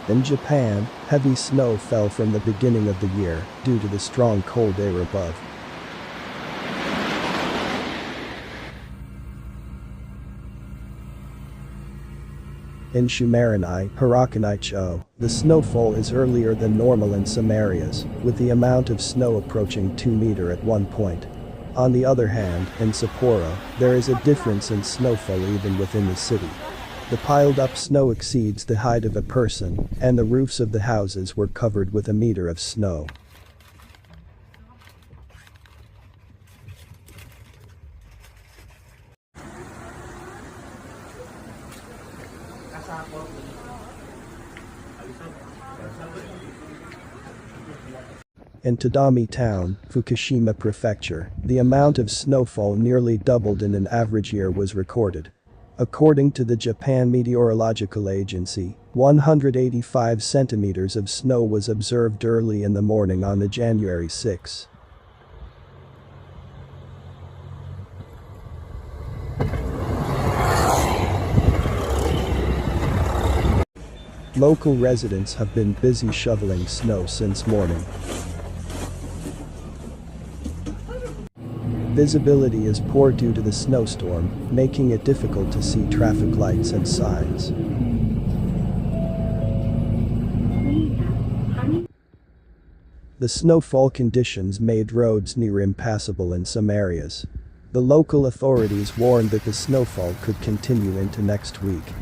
In Japan, heavy snow fell from the beginning of the year due to the strong cold air above. In Shumarinai, Horokanai-cho, the snowfall is earlier than normal in some areas, with the amount of snow approaching 2 meters at one point. On the other hand, in Sapporo, there is a difference in snowfall even within the city. The piled-up snow exceeds the height of a person, and the roofs of the houses were covered with a meter of snow. In Tadami Town, Fukushima Prefecture, the amount of snowfall nearly doubled in an average year was recorded. According to the Japan Meteorological Agency, 185 centimeters of snow was observed early in the morning on the January 6. Local residents have been busy shoveling snow since morning. Visibility is poor due to the snowstorm, making it difficult to see traffic lights and signs. The snowfall conditions made roads near impassable in some areas. The local authorities warned that the snowfall could continue into next week.